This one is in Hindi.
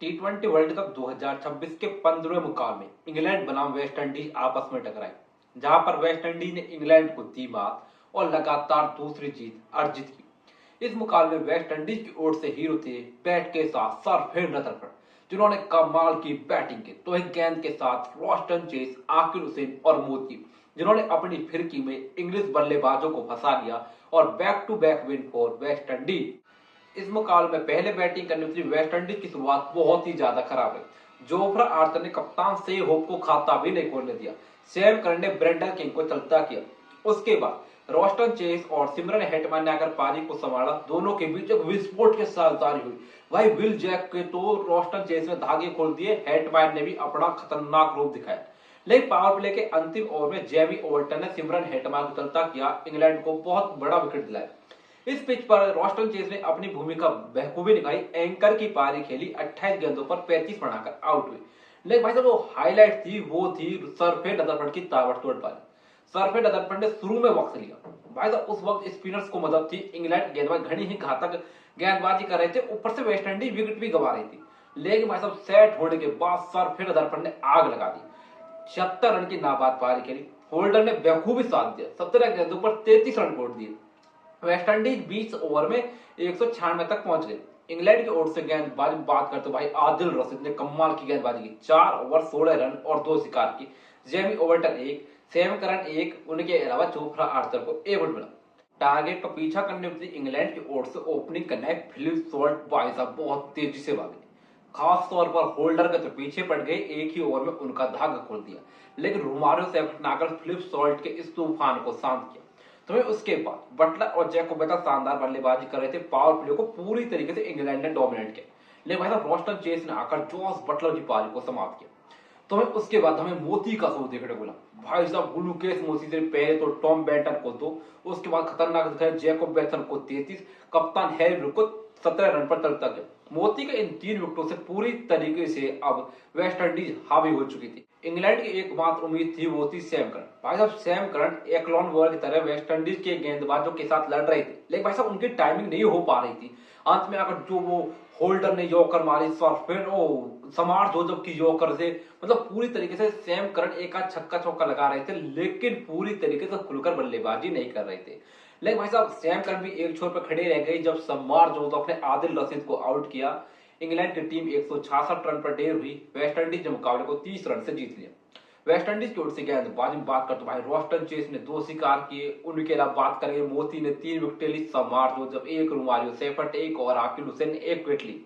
टी20 वर्ल्ड कप 2026 के 15वें मुकाबले में इंग्लैंड बनाम वेस्ट इंडीज आपस में टकराए, जहां पर वेस्ट इंडीज ने इंग्लैंड को दी मात और लगातार दूसरी जीत अर्जित की। इस मुकाबले में वेस्ट इंडीज की ओर से हीरो थे बैट के साथ सरफेज रदरफोर्ड, जिन्होंने कमाल की बैटिंग की, तो एक गेंद के साथ रॉस्टन चेज, आकिल हुसैन और मोदी, जिन्होंने अपनी फिरकी में इंग्लिश बल्लेबाजों को फंसा दिया और back to back win for West Indies. इस मुकाबले में पहले बैटिंग करने उतरी वेस्ट इंडीज की शुरुआत बहुत ही ज्यादा खराब है। जोफ्रा आर्चर ने कप्तान से होप को खाता भी नहीं खोलने दिया। सैम करन ने ब्रेंडन किंग को चलता किया। उसके बाद रोस्टन चेस और सिमरन हेटमैन ने आकर पारी को संभाला। दोनों के बीच एक विस्फोट के साथ जारी हुई। भाई विल जैक के तो रोस्टन चेस ने धागे खोल दिए। हेटमैन ने भी अपना खतरनाक रूप दिखाया, लेकिन पावर प्ले के अंतिम ओवर में जेमी ओवल्टन ने सिमरन हेटमैन को चलता किया, इंग्लैंड को बहुत बड़ा विकेट दिलाया। इस पिच पर रोस्टन चेज ने अपनी भूमिका बखूबी निभाई। एंकर की पारी खेली, 28 गेंदों पर 35 बनाकर आउट हुई। लेकिन भाई साहब, वो हाईलाइट थी, वो थी सरफेज रदरफोर्ड की ताबड़तोड़ पारी। सरफेज रदरफोर्ड ने शुरू में वक्त लिया। भाई साहब, उस वक्त स्पिनर्स को मदद थी। इंग्लैंड गेंदबाज घनी ही घातक गेंदबाजी कर रहे थे, ऊपर से वेस्ट इंडीज विकेट भी गंवा रही थी। लेकिन भाई साहब, सेट होने के बाद सरफेज रदरफोर्ड ने आग लगा दी। 76 रन की नाबाद पारी खेली। होल्डर ने बेखूबी साथ दिया, 17 गेंदों पर 33 रन कोट दिए। वेस्ट इंडीज 20 ओवर में 196 तक पहुंच गए। इंग्लैंड की ओर से गेंदबाजी बात करते भाई आदिल रशीद ने कमाल की गेंदबाजी की। 4 ओवर 16 रन और 2 शिकार की। जेमी ओवल्टन 1, सैम करन 1, उनके अलावा जोफ्रा आर्चर को 1 विकेट मिला। टारगेट का पीछा करने उतरी इंग्लैंड की ओर से ओपनिंग करना है फिलिप सॉल्ट। भाई साहब, बहुत तेजी से भागे, खास तौर पर होल्डर के तो पीछे पड़ गए। एक ही ओवर में उनका धागा खोल दिया, लेकिन रोमारियो सेफ्ट ने आकर फिलिप सॉल्ट के इस तूफान को शांत किया। तो उसके बाद बटलर और जैकोब बेथल शानदार बल्लेबाजी कर रहे थे। पावर प्ले को पूरी तरीके से इंग्लैंड ने डोमिनेट किया, लेकिन भाई साहब, रोस्टन चेस ने आकर जॉस बटलर की पारी को समाप्त किया। तो उसके बाद हमें मोती का शो देखने को मिला। भाई साहब, गुलूकेस मोती से पहले तो टॉम बेंटन को 2, उसके बाद खतरनाक दिखाया जैकोब बेथल को 33, कप्तान हैरी ब्रूक को 17 रन पर तलता गया। मोती के इन 3 विकेटों से पूरी तरीके से अब वेस्ट इंडीज हावी हो चुकी थी। इंग्लैंड की एकमात्र उम्मीद थी, वो थी सैम करन। भाई साहब, सैम करन एक लॉन बॉलर की तरह वेस्ट इंडीज के गेंदबाजों के साथ लड़ रहे थे, लेकिन भाई साहब उनकी टाइमिंग नहीं हो पा रही थी। अंत में आकर जो वो होल्डर ने यॉर्कर मारी, सरफेज ओ समार जोजब की यॉर्कर से, मतलब पूरी तरीके से सैम करन एक आध छक्का चौका लगा रहे थे, लेकिन पूरी तरीके से खुलकर बल्लेबाजी नहीं कर रहे थे। लेकिन भाई साहब, सैम करन भी एक छोर पर खड़े रह गई जब समार जोजब ने आदिल रशीद को आउट किया। इंग्लैंड की टीम 166 रन पर ढेर हुई। वेस्ट इंडीज ने मुकाबले को 30 रन से जीत लिया। वेस्ट इंडीज की ओर से गेंदबाजी में बात करते भाई रोस्टन चेस ने 2 शिकार किए। उनके अलावा बात करेंगे मोती ने 3 विकेट ली, समार जोजब 1, रोमारियो सेफर्ट 1 और आकिल हुसैन ने 1 विकेट ली।